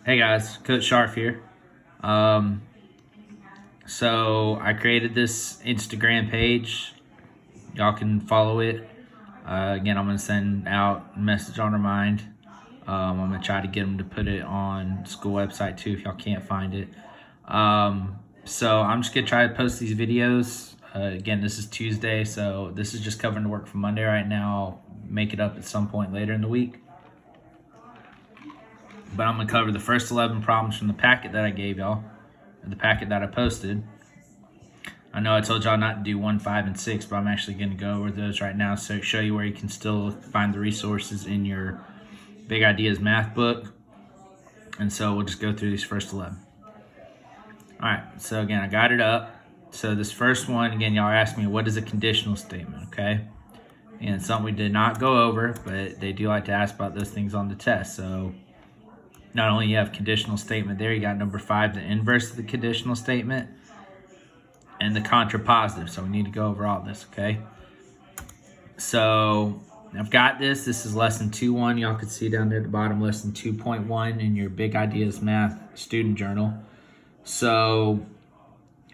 Hey guys, Coach Sharf here. Um, so I created this Instagram page. Y'all can follow it. Again, I'm gonna send out a message on Remind. I'm gonna try to get them to put it on school website too if y'all can't find it. So I'm just gonna try to post these videos. Again, this is Tuesday, so this is just covering the work from Monday right now. I'll make it up at some point later in the week. But I'm gonna cover the first 11 problems from the packet that I gave y'all, the packet that I posted. I know I told y'all not to do 1, 5, and 6, but I'm actually going to go over those right now so show you where you can still find the resources in your Big Ideas math book. And so we'll just go through these first 11. All right, so again, I got it up. So this first one, again, y'all asked me, what is a conditional statement, okay? And it's something we did not go over, but they do like to ask about those things on the test. So not only you have conditional statement there, you got number 5, the inverse of the conditional statement, and the contrapositive. So we need to go over all this, okay? So I've got this. This is lesson 2.1. Y'all can see down there at the bottom, lesson 2.1 in your Big Ideas Math student journal. So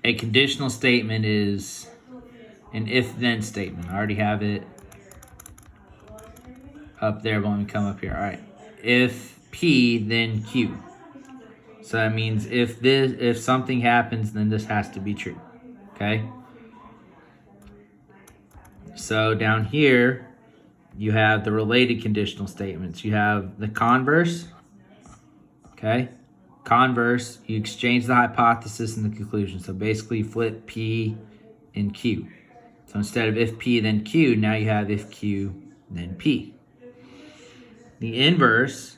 a conditional statement is an if-then statement. I already have it up there, but let me come up here. All right. If P, then Q. So that means if something happens, then this has to be true. Okay? So down here, you have the related conditional statements. You have the converse, okay? Converse, you exchange the hypothesis and the conclusion. So basically, you flip P and Q. So instead of if P, then Q, now you have if Q, then P. The inverse,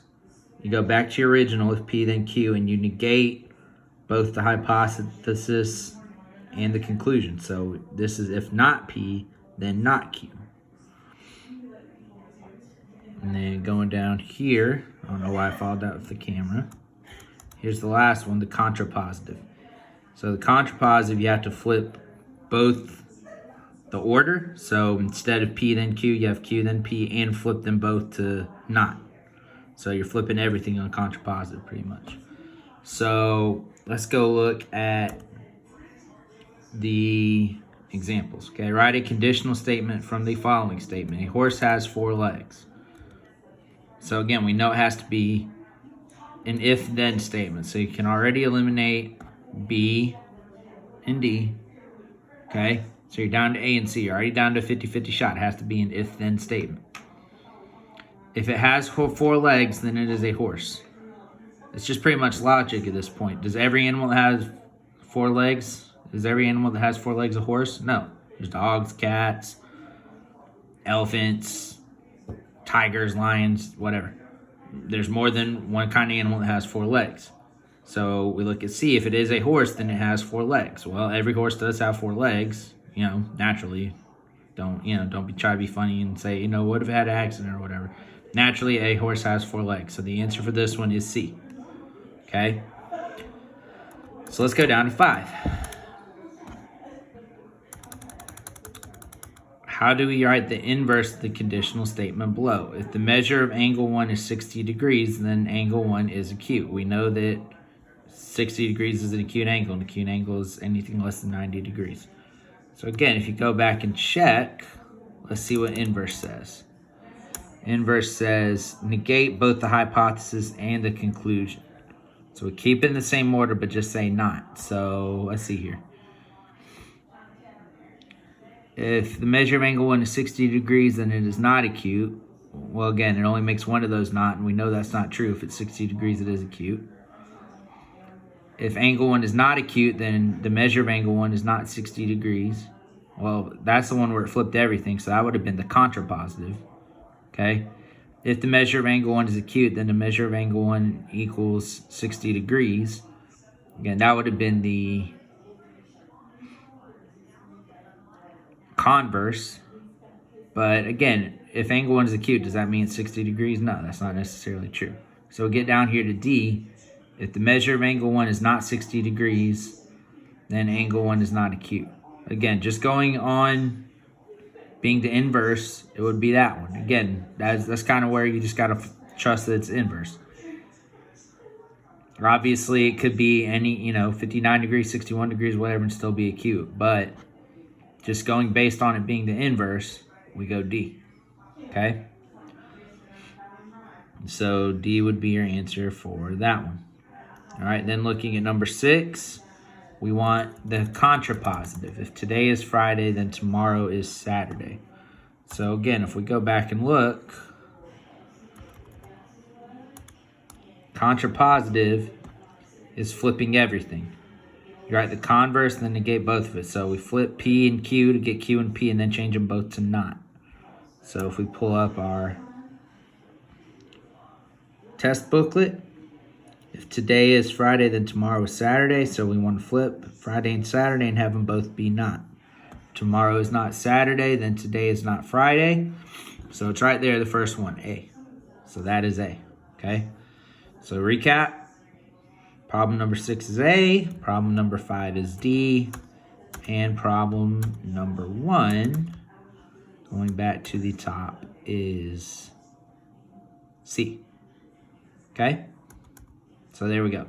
you go back to your original, if P, then Q, and you negate both the hypothesis and the conclusion. So this is if not P, then not Q. And then going down here, I don't know why I followed that with the camera. Here's the last one, the contrapositive. So the contrapositive, you have to flip both the order. So instead of P then Q, you have Q then P, and flip them both to not. So you're flipping everything on contrapositive pretty much. So let's go look at the examples. Okay, write a conditional statement from the following statement. A horse has 4 legs. So again, we know it has to be an if-then statement. So you can already eliminate B and D. Okay, so you're down to A and C. You're already down to a 50-50 shot. It has to be an if-then statement. If it has 4 legs, then it is a horse. It's just pretty much logic at this point. Does every animal that has 4 legs, is every animal that has 4 legs a horse? No. There's dogs, cats, elephants, tigers, lions, whatever. There's more than one kind of animal that has 4 legs. So we look at C. If it is a horse, then it has 4 legs. Well, every horse does have 4 legs, naturally. Don't be try to be funny and say, what if it had an accident or whatever. Naturally, a horse has 4 legs. So the answer for this one is C. Okay? So let's go down to 5. How do we write the inverse of the conditional statement below? If the measure of angle 1 is 60 degrees, then angle 1 is acute. We know that 60 degrees is an acute angle, and acute angle is anything less than 90 degrees. So again, if you go back and check, let's see what inverse says. Inverse says negate both the hypothesis and the conclusion. So we keep it in the same order, but just say not. So let's see here. If the measure of angle 1 is 60 degrees, then it is not acute. Well, again, it only makes one of those not, and we know that's not true. If it's 60 degrees, it is acute. If angle 1 is not acute, then the measure of angle 1 is not 60 degrees. Well, that's the one where it flipped everything, so that would have been the contrapositive. Okay? If the measure of angle 1 is acute, then the measure of angle 1 equals 60 degrees. Again, that would have been the converse. But again, if angle 1 is acute, does that mean it's 60 degrees? No, that's not necessarily true. So we get down here to D. If the measure of angle 1 is not 60 degrees, then angle 1 is not acute. Again, just going on being the inverse, it would be that one. Again, that's kind of where you just got to trust that it's inverse. Obviously, it could be any, 59 degrees, 61 degrees, whatever, and still be acute. But just going based on it being the inverse, we go D. Okay? So D would be your answer for that one. All right, then looking at number 6, we want the contrapositive. If today is Friday, then tomorrow is Saturday. So again, if we go back and look, contrapositive is flipping everything. You write the converse and then negate both of it. So we flip P and Q to get Q and P and then change them both to not. So if we pull up our test booklet, if today is Friday, then tomorrow is Saturday. So we want to flip Friday and Saturday and have them both be not. Tomorrow is not Saturday, then today is not Friday. So it's right there, the first one, A. So that is A, okay? So recap, problem number 6 is A, problem number 5 is D, and problem number 1, going back to the top, is C, okay? So there we go.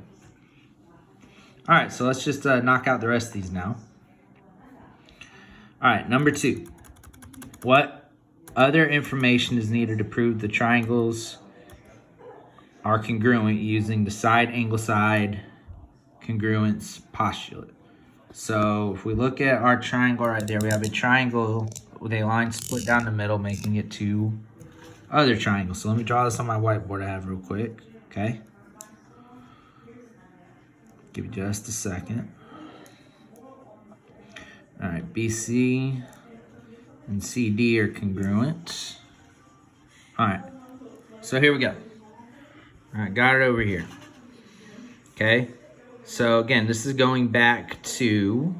All right, so let's just knock out the rest of these now. All right, number 2. What other information is needed to prove the triangles are congruent using the side-angle side congruence postulate? So if we look at our triangle right there, we have a triangle with a line split down the middle, making it 2 other triangles. So let me draw this on my whiteboard I have real quick, okay? Give me just a second. All right, BC and CD are congruent. All right, so here we go. All right, got it over here. Okay, so again, this is going back to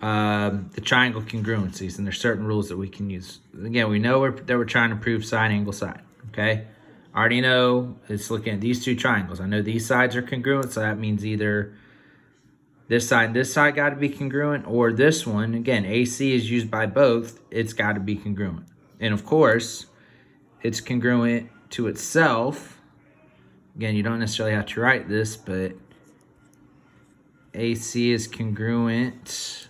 the triangle congruencies, and there's certain rules that we can use. Again, we know that we're trying to prove side angle side, okay? I already know it's looking at these 2 triangles. I know these sides are congruent, so that means either this side and this side got to be congruent, or this one, again, AC is used by both, it's got to be congruent. And of course, it's congruent to itself. Again, you don't necessarily have to write this, but AC is congruent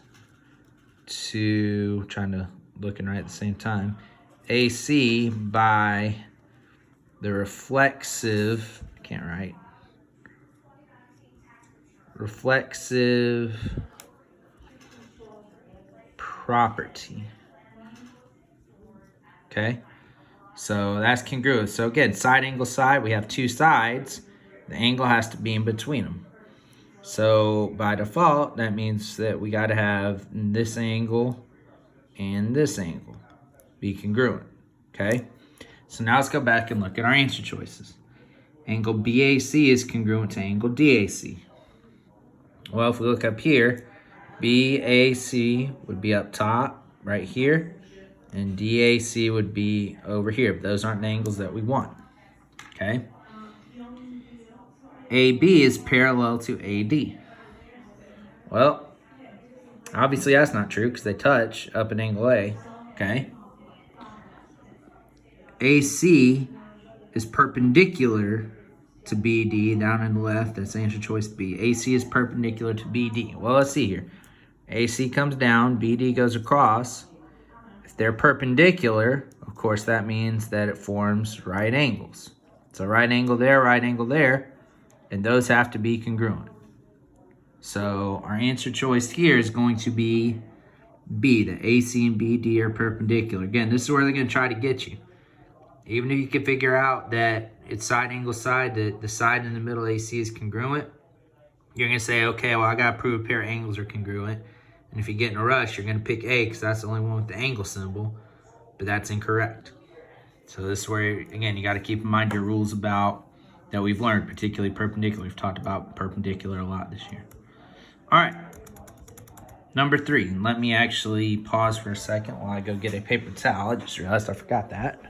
to, trying to look and write at the same time, AC by the reflexive, I can't write, reflexive property. Okay, so that's congruent. So again, side angle side, we have 2 sides. The angle has to be in between them. So by default, that means that we got to have this angle and this angle be congruent. Okay, so now let's go back and look at our answer choices. Angle BAC is congruent to angle DAC. Well, if we look up here, BAC would be up top right here, and DAC would be over here. But those aren't the angles that we want, okay? AB is parallel to AD. Well, obviously that's not true because they touch up at angle A, okay? AC is perpendicular to BD down in the left. That's answer choice B. AC is perpendicular to BD. Well, let's see here. AC comes down, BD goes across. If they're perpendicular, of course, that means that it forms right angles. So right angle there, and those have to be congruent. So our answer choice here is going to be B. The AC and BD are perpendicular. Again, this is where they're going to try to get you. Even if you can figure out that it's side angle side, the side in the middle AC is congruent, you're going to say, okay, well, I got to prove a pair of angles are congruent. And if you get in a rush, you're going to pick A because that's the only one with the angle symbol, but that's incorrect. So this is where, again, you got to keep in mind your rules about that we've learned, particularly perpendicular. We've talked about perpendicular a lot this year. All right, number 3. And let me actually pause for a second while I go get a paper towel. I just realized I forgot that.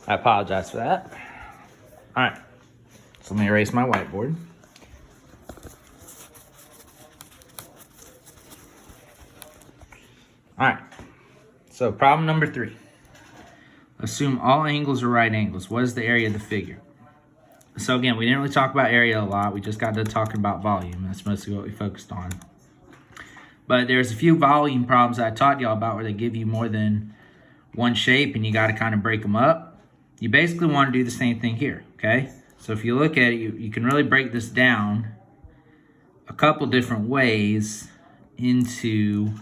I apologize for that. All right, so let me erase my whiteboard. All right. So problem number 3. Assume all angles are right angles. What is the area of the figure? So again, we didn't really talk about area a lot. We just got done talking about volume. That's mostly what we focused on. But there's a few volume problems that I taught y'all about where they give you more than one shape and you got to kind of break them up. You basically want to do the same thing here, okay? So if you look at it, you can really break this down a couple different ways into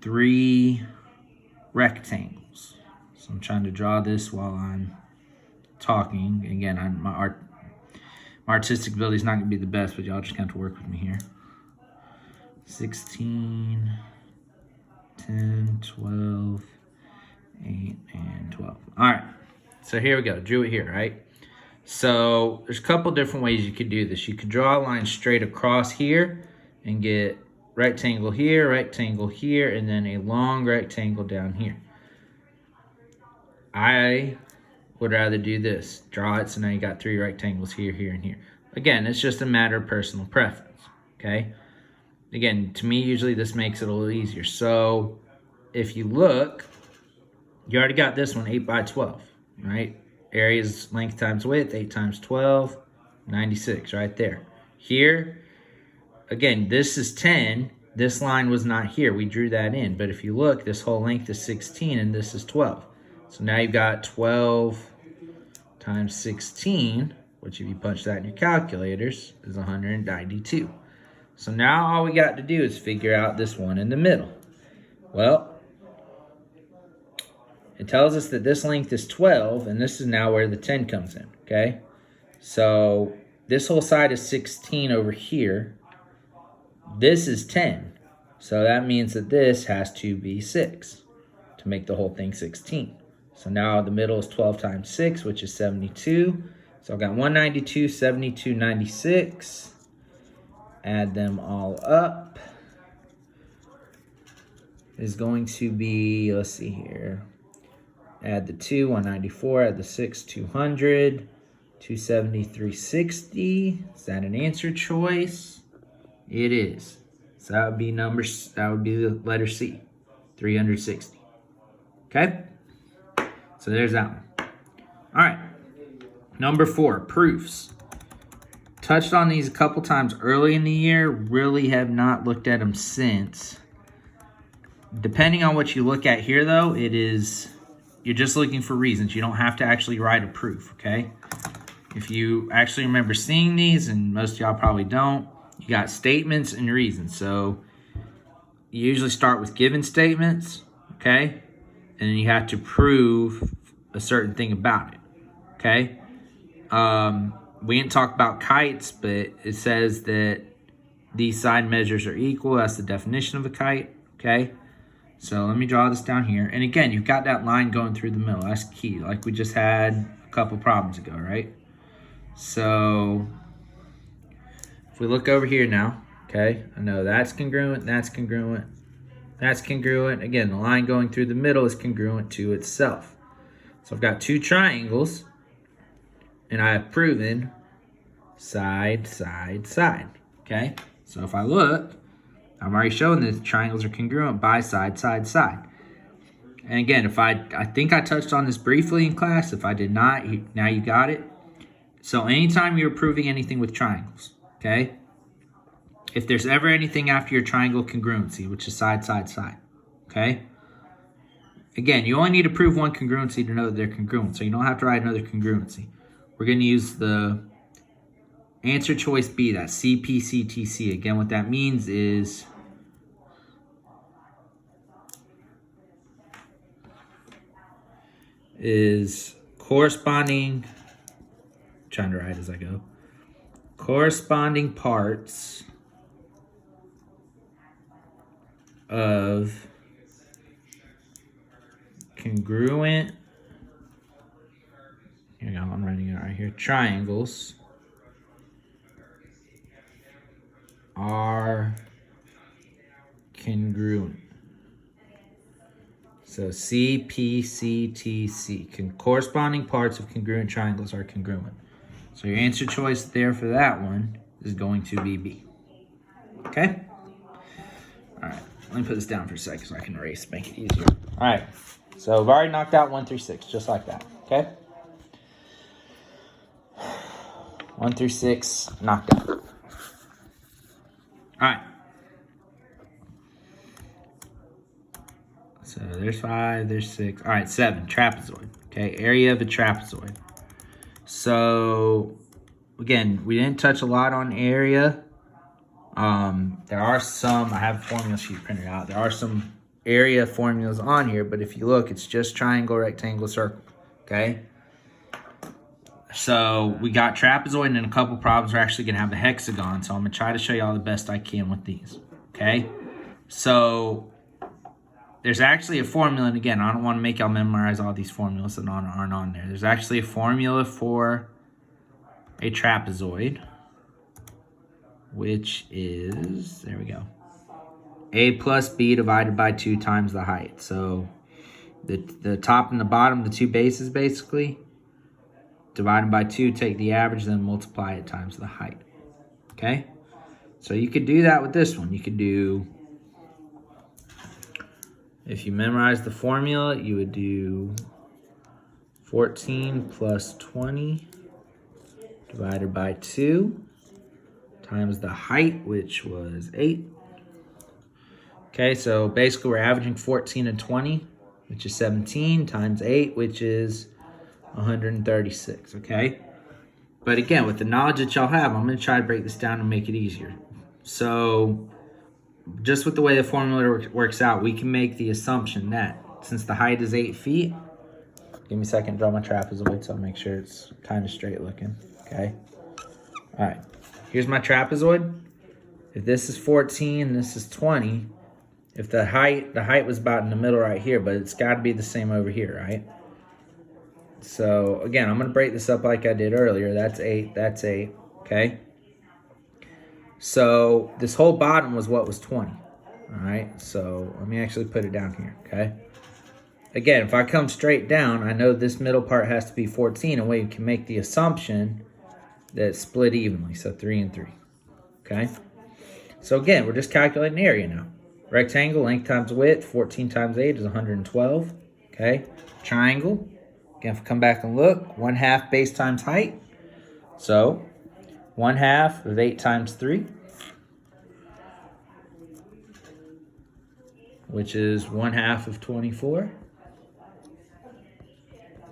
3 rectangles. So I'm trying to draw this while I'm talking. Again, my artistic ability is not going to be the best, but y'all just have to work with me here. 16, 10, 12, 8, and 12. All right, so here we go. Drew it here, right? So there's a couple different ways you could do this. You could draw a line straight across here and get rectangle here, and then a long rectangle down here. I would rather do this. Draw it so now you got 3 rectangles here, here, and here. Again, it's just a matter of personal preference, okay? Again, to me, usually this makes it a little easier. So if you look, you already got this one, 8 by 12, right? Area is length times width, 8 times 12, 96, right there. Here, again, this is 10. This line was not here. We drew that in. But if you look, this whole length is 16, and this is 12. So now you've got 12 times 16, which if you punch that in your calculators, is 192. So now all we got to do is figure out this one in the middle. Well, it tells us that this length is 12, and this is now where the 10 comes in, okay? So this whole side is 16 over here. This is 10. So that means that this has to be 6 to make the whole thing 16. So now the middle is 12 times 6, which is 72. So I've got 192, 72, 96. Add them all up. Is going to be, let's see here. Add the 2, 194. Add the 6, 200. 270, 360. Is that an answer choice? It is. So that would be the letter C, 360. Okay? So there's that one. All right. Number 4, proofs. Touched on these a couple times early in the year. Really have not looked at them since. Depending on what you look at here, though, you're just looking for reasons. You don't have to actually write a proof, okay? If you actually remember seeing these, and most of y'all probably don't, you got statements and reasons. So you usually start with given statements, okay? And then you have to prove a certain thing about it, okay? We didn't talk about kites, but it says that these side measures are equal. That's the definition of a kite, okay? So let me draw this down here. And again, you've got that line going through the middle. That's key, like we just had a couple problems ago, right? So if we look over here now, okay, I know that's congruent, that's congruent, that's congruent. Again, the line going through the middle is congruent to itself. So I've got 2 triangles, and I have proven side, side, side, okay? So if I look, I'm already showing that the triangles are congruent by side, side, side. And again, I think I touched on this briefly in class. If I did not, now you got it. So anytime you're proving anything with triangles, okay? If there's ever anything after your triangle congruency, which is side, side, side, okay? Again, you only need to prove one congruency to know that they're congruent, so you don't have to write another congruency. We're going to use the answer choice B, that CPCTC. Again, what that means is corresponding, I'm trying to write as I go, corresponding parts of congruent, here we go, I'm writing it right here, triangles are congruent. So CPCTC, corresponding parts of congruent triangles are congruent. So your answer choice there for that one is going to be B. Okay? All right. Let me put this down for a second so I can erase, make it easier. All right. So I've already knocked out 1 through 6, just like that. Okay. 1 through 6 knocked out. All right. So there's 5, there's 6. All right, 7, trapezoid. Okay, area of a trapezoid. So again, we didn't touch a lot on area. There are some, I have a formula sheet printed out. There are some area formulas on here, but if you look, it's just triangle, rectangle, circle. Okay. So we got trapezoid, and in a couple problems we're actually gonna have a hexagon. So I'm gonna try to show y'all the best I can with these. Okay. So there's actually a formula, and again, I don't want to make y'all memorize all these formulas that aren't on there. There's actually a formula for a trapezoid, which is, there we go, a plus b divided by 2 times the height. So the top and the bottom, the two bases basically, divided by 2, take the average, then multiply it times the height. Okay? So you could do that with this one. You could do, if you memorize the formula, you would do 14 plus 20 divided by 2 times the height, which was 8. Okay, so basically we're averaging 14 and 20, which is 17, times 8, which is 136, okay? But again, with the knowledge that y'all have, I'm going to try to break this down and make it easier. So just with the way the formula works out, we can make the assumption that since the height is 8 feet, give me a second to draw my trapezoid so I'll make sure it's kind of straight looking, okay? All right, here's my trapezoid. If this is 14 and this is 20, if the height was about in the middle right here, but it's got to be the same over here, right? So again, I'm going to break this up like I did earlier. That's 8, that's 8, okay? So this whole bottom was what was 20, all right? So let me actually put it down here, okay? Again, if I come straight down, I know this middle part has to be 14, and we can make the assumption that it's split evenly, so 3 and 3, okay? So again, we're just calculating area now. Rectangle, length times width, 14 times 8 is 112, okay? Triangle, again, if we come back and look, 1/2 base times height. So 1/2 of 8 times 3, which is 1/2 of 24,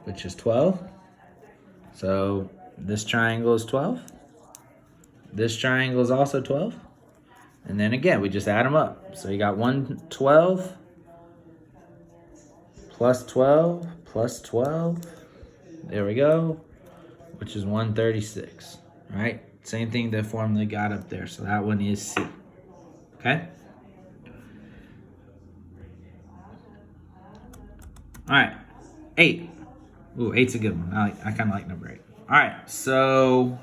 which is 12. So this triangle is 12. This triangle is also 12. And then again, we just add them up. So you got 112 plus 12 plus 12. There we go, which is 136. All right, same thing the formula got up there. So that one is C. Okay. All right, 8. Ooh, 8's a good one. I kind of like number 8. All right, so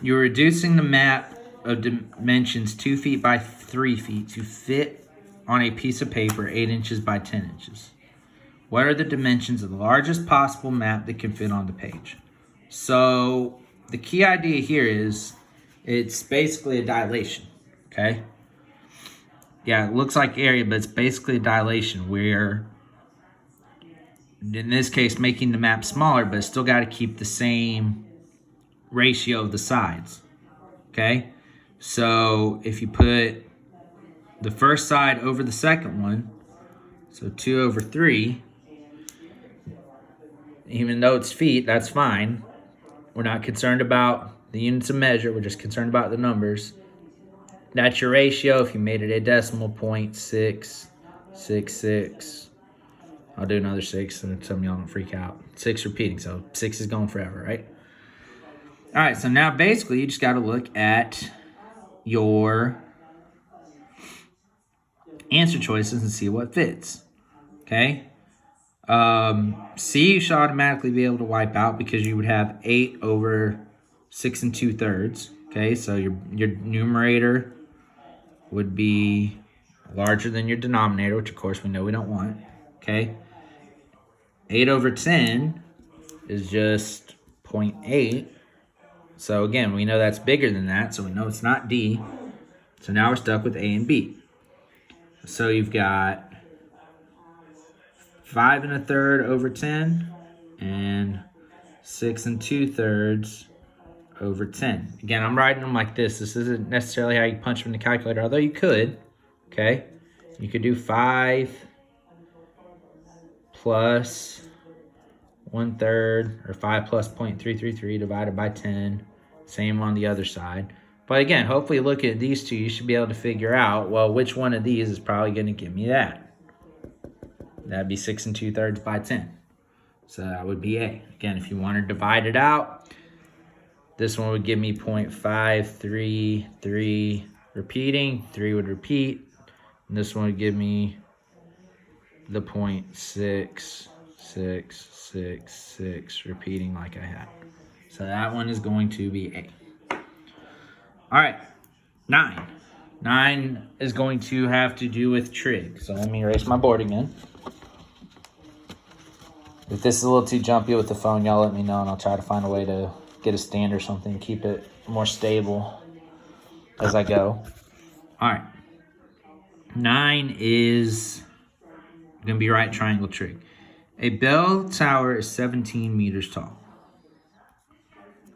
you're reducing the map of dimensions 2 feet by 3 feet to fit on a piece of paper 8 inches by 10 inches. What are the dimensions of the largest possible map that can fit on the page? So the key idea here is it's basically a dilation, okay? Yeah, it looks like area, but it's basically a dilation where, in this case, making the map smaller, but it's still got to keep the same ratio of the sides, okay? So if you put the first side over the second one, so 2 over 3, even though it's feet, that's fine. We're not concerned about the units of measure. We're just concerned about the numbers. That's your ratio. If you made it a decimal point, 6, 6, 6. I'll do another 6 and some of y'all don't freak out. 6 repeating, so 6 is going forever, right? All right, so now basically you just got to look at your answer choices and see what fits, okay? C you should automatically be able to wipe out because you would have 8 over 6 2/3, okay? So your numerator would be larger than your denominator, which of course we know we don't want, okay? 8 over 10 is just 0.8. So again, we know that's bigger than that, so we know it's not D. So now we're stuck with A and B. So you've got 5 1/3 over 10 and 6 2/3 over 10. Again, I'm writing them like this. This isn't necessarily how you punch them in the calculator, although you could, okay? You could do 5 plus 1/3 or 5 plus 0.333 divided by 10. Same on the other side. But again, hopefully look at these two, you should be able to figure out, well, which one of these is probably going to give me that. That'd be 6 2/3 by 10. So that would be A. Again, if you want to divide it out, this one would give me 0.533 repeating. 3 would repeat. And this one would give me the 0.6666 repeating like I had. So that one is going to be A. All right, 9. 9 is going to have to do with trig. So let me erase my board again. If this is a little too jumpy with the phone, y'all let me know, and I'll try to find a way to get a stand or something, keep it more stable as I go. All right. 9 is going to be right triangle trig. A bell tower is 17 meters tall.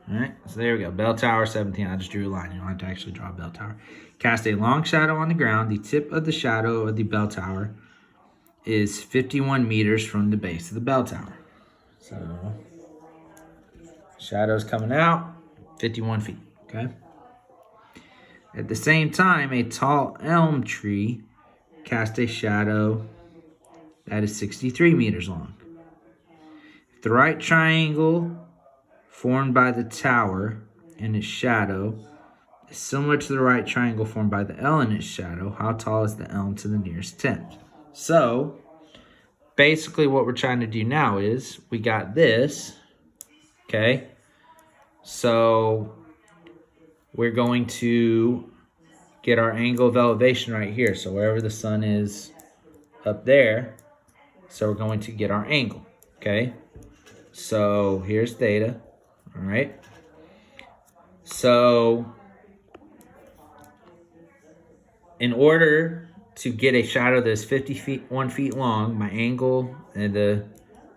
All right, so there we go. Bell tower, 17. I just drew a line. You don't have to actually draw a bell tower. Cast a long shadow on the ground. The tip of the shadow of the bell tower is 51 meters from the base of the bell tower. So, shadow's coming out, 51 feet, okay? At the same time, a tall elm tree cast a shadow that is 63 meters long. If the right triangle formed by the tower and its shadow is similar to the right triangle formed by the L and its shadow, how tall is the elm to the nearest tenth? So, basically what we're trying to do now is, we got this, okay? So, we're going to get our angle of elevation right here. So, wherever the sun is up there, so we're going to get our angle, okay? So, here's theta, all right? So, in order to get a shadow that's 51 feet long, my angle and the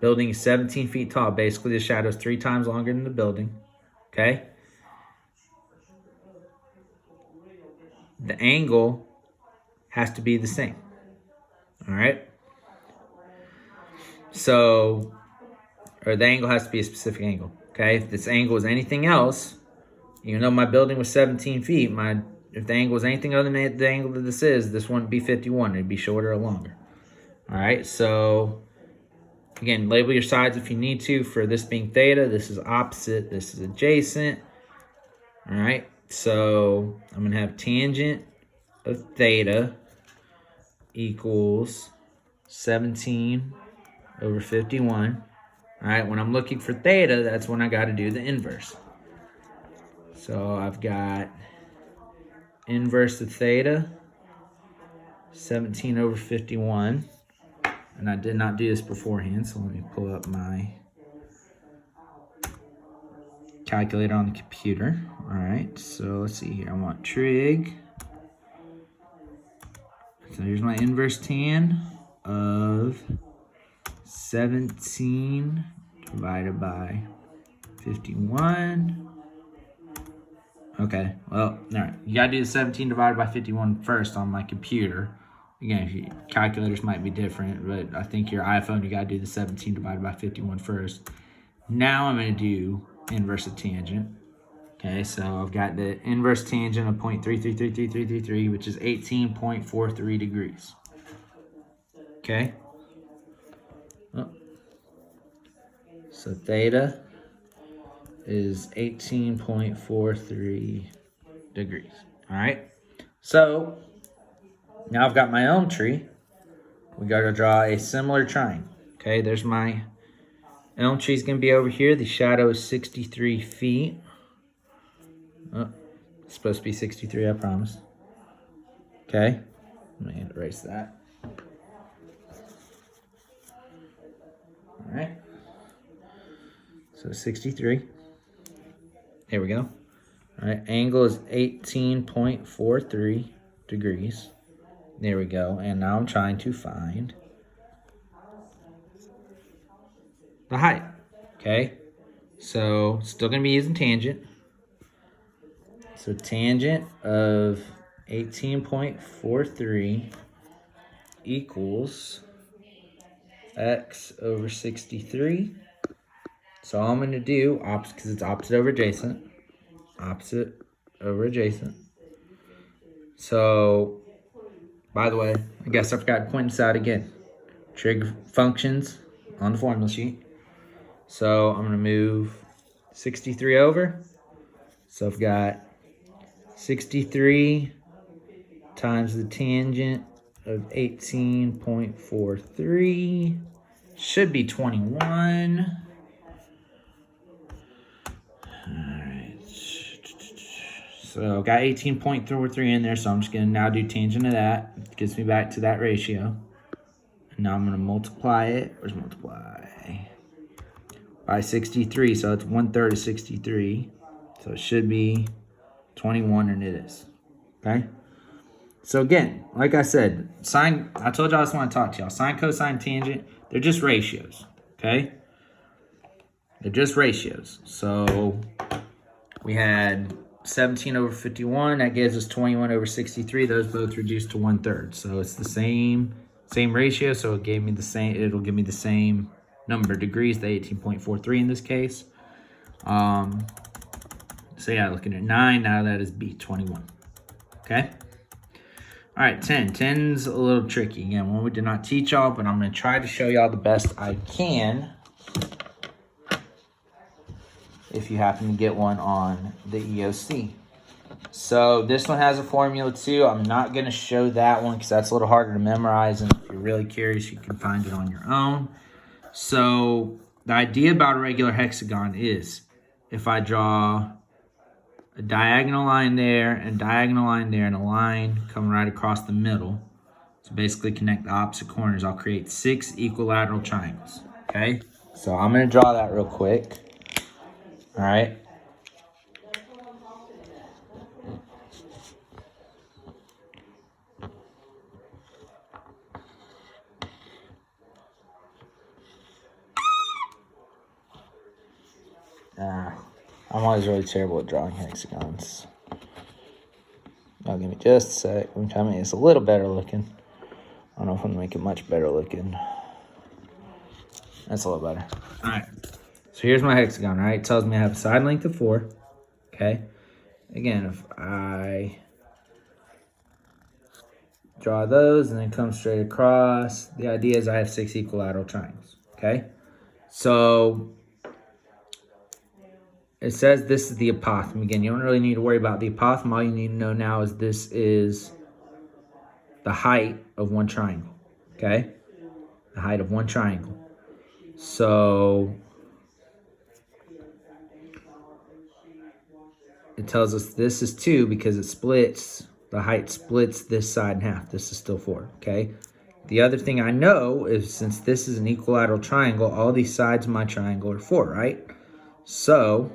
building is 17 feet tall. Basically, the shadow is 3 times longer than the building, okay? The angle has to be the same, all right? So, or the angle has to be a specific angle, okay? If this angle is anything else, even though my building was 17 feet, if the angle is anything other than the angle that this is, this wouldn't be 51. It'd be shorter or longer. All right, so again, label your sides if you need to. For this being theta, this is opposite, this is adjacent. All right, so I'm going to have tangent of theta equals 17 over 51. All right, when I'm looking for theta, that's when I got to do the inverse. So I've got inverse of theta, 17 over 51. And I did not do this beforehand, so let me pull up my calculator on the computer. All right, so let's see here. I want trig. So here's my inverse tan of 17 divided by 51. Okay, well, all right. You gotta do the 17 divided by 51 first on my computer. Again, calculators might be different, but I think your iPhone, you gotta do the 17 divided by 51 first. Now I'm gonna do inverse of tangent. Okay, so I've got the inverse tangent of 0.333333, which is 18.43 degrees. Okay. Oh. So theta is 18.43 degrees. All right. So now I've got my elm tree. We got to draw a similar triangle. Okay, there's my elm tree is going to be over here. The shadow is 63 feet. Oh, it's supposed to be 63, I promise. Okay, let me erase that. All right. So 63. There we go. All right, angle is 18.43 degrees. There we go. And now I'm trying to find the height. Okay. So still going to be using tangent. So tangent of 18.43 equals x over 63. So all I'm going to do, opposite, because it's opposite over adjacent. Opposite over adjacent. So, by the way, I guess I forgot to point this out again. Trig functions on the formula sheet. So I'm going to move 63 over. So I've got 63 times the tangent of 18.43. Should be 21. Alright. So I've got 18.43 in there, so I'm just going to now do tangent of that. It gets me back to that ratio. And now I'm going to multiply it. Where's multiply? By 63, so it's 1/3 of 63. So it should be 21, and it is. Okay? So again, like I said, sine, I told y'all I just want to talk to y'all. Sine, cosine, tangent, they're just ratios. Okay? They're just ratios. So we had 17 over 51. That gives us 21 over 63. Those both reduced to 1/3. So it's the same ratio. So it gave me the same. It'll give me the same number of degrees, the 18.43 in this case. So yeah, looking at 9, now that is B, 21. Okay? All right, 10. 10's a little tricky. Again, one we did not teach y'all, but I'm going to try to show y'all the best I can if you happen to get one on the EOC. So this one has a formula too. I'm not going to show that one because that's a little harder to memorize, and if you're really curious, you can find it on your own. So the idea about a regular hexagon is if I draw a diagonal line there and diagonal line there and a line coming right across the middle to basically connect the opposite corners, I'll create 6 equilateral triangles. Okay, so I'm going to draw that real quick. All right. I'm always really terrible at drawing hexagons. I'll give me just a sec. I'm telling you, it's a little better looking. I don't know if I'm going to make it much better looking. That's a little better. All right. So here's my hexagon, right? It tells me I have a side length of 4. Okay. Again, if I draw those and then come straight across, the idea is I have 6 equilateral triangles. Okay. So it says this is the apothem. Again, you don't really need to worry about the apothem. All you need to know now is this is the height of one triangle. Okay? The height of one triangle. So it tells us this is 2 because it splits, the height splits this side in half. This is still 4. Okay? The other thing I know is since this is an equilateral triangle, all these sides of my triangle are 4, right? So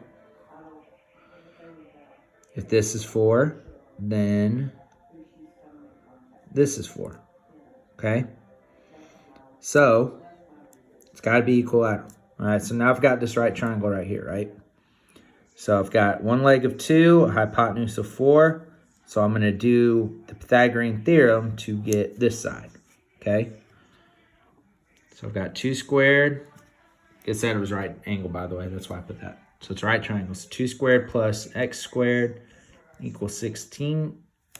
if this is 4, then this is 4, okay? So it's got to be equilateral. All right, so now I've got this right triangle right here, right? So I've got one leg of 2, a hypotenuse of 4. So I'm going to do the Pythagorean theorem to get this side, okay? So I've got 2 squared. It said it was right angle, by the way. That's why I put that. So it's right triangle. So 2 squared plus x squared equals 16.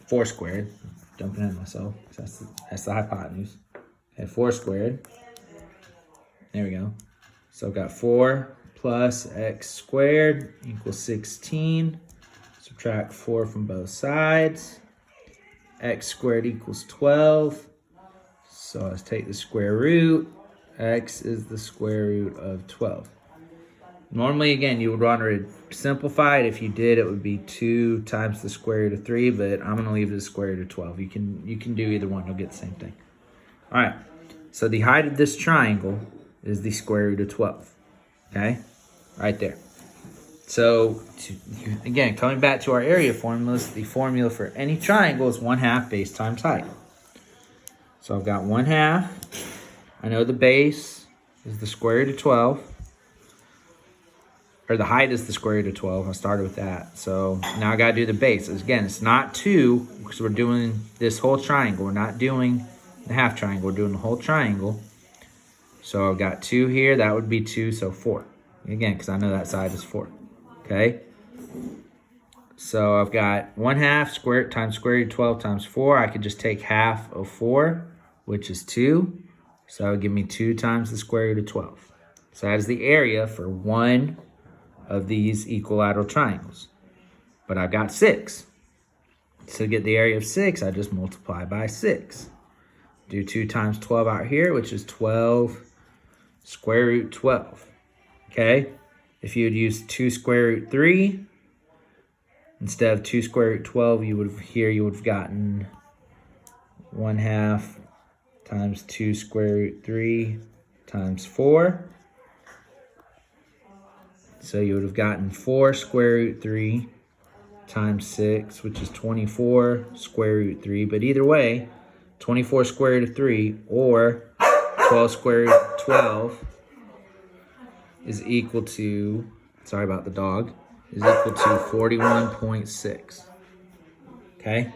4 squared. Jumping ahead of myself. That's the hypotenuse. Okay, 4 squared. There we go. So I've got 4 plus x squared equals 16. Subtract 4 from both sides. X squared equals 12. So let's take the square root. X is the square root of 12. Normally, again, you would want to simplify it. If you did, it would be 2 times the square root of 3, but I'm going to leave it as square root of 12. You can do either one. You'll get the same thing. All right. So the height of this triangle is the square root of 12. Okay? Right there. So, again, coming back to our area formulas, the formula for any triangle is 1/2 base times height. So I've got 1/2. I know the base is the square root of 12. Or the height is the square root of 12. I started with that. So now I got to do the base. Again, it's not 2 because we're doing this whole triangle. We're not doing the half triangle. We're doing the whole triangle. So I've got 2 here. That would be 2, so 4. Again, because I know that side is 4. Okay? So I've got 1/2 square times square root of 12 times 4. I could just take half of 4, which is 2. So that would give me 2 times the square root of 12. So that is the area for one of these equilateral triangles. But I've got 6. So to get the area of 6, I just multiply by 6. Do 2 times 12 out here, which is 12 square root 12. Okay? If you would use 2 square root 3, instead of 2 square root 12, you would have gotten 1/2 times 2 square root 3 times 4. So you would have gotten 4 square root 3 times 6, which is 24 square root 3. But either way, 24 square root of 3 or 12 square root of 12 is equal to, sorry about the dog, is equal to 41.6. Okay?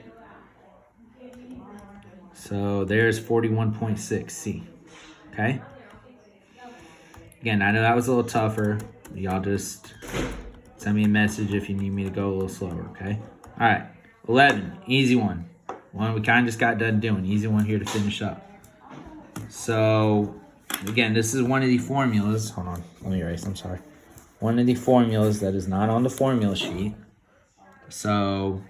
So there's 41.6C. Okay? Again, I know that was a little tougher. Y'all just send me a message if you need me to go a little slower, okay? All right, 11, easy one. One we kind of just got done doing. Easy one here to finish up. So, again, this is one of the formulas. Hold on, let me erase, I'm sorry. One of the formulas that is not on the formula sheet. So,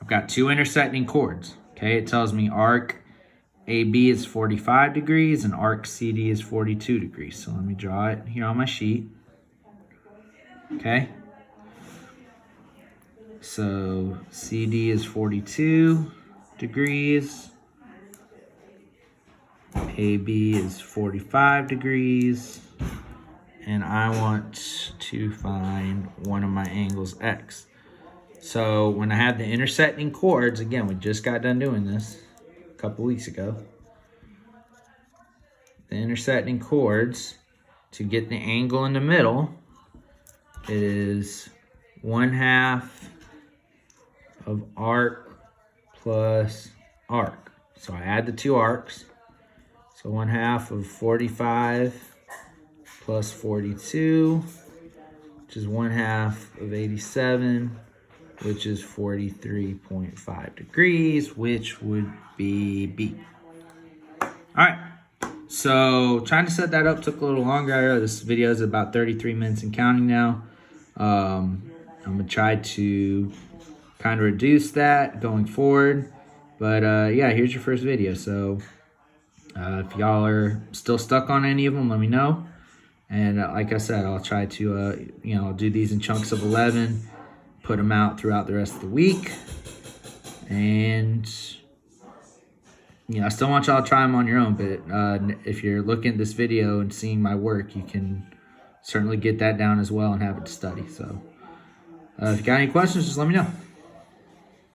I've got 2 intersecting chords, okay? It tells me arc AB is 45 degrees and arc CD is 42 degrees. So let me draw it here on my sheet. Okay. So CD is 42 degrees. AB is 45 degrees. And I want to find one of my angles X. So when I have the intersecting chords, again, we just got done doing this a couple weeks ago. The intersecting chords, to get the angle in the middle, it is 1/2 of arc plus arc. So I add the 2 arcs. So 1/2 of 45 plus 42, which is 1/2 of 87, which is 43.5 degrees, which would be B. All right, so trying to set that up took a little longer. This video is about 33 minutes and counting now. I'm gonna try to kind of reduce that going forward. But yeah, here's your first video. So if y'all are still stuck on any of them, let me know. And like I said, I'll try to, I'll do these in chunks of 11, put them out throughout the rest of the week. And, I still want y'all to try them on your own. But if you're looking at this video and seeing my work, you can certainly get that down as well and have it to study. So if you got any questions, just let me know.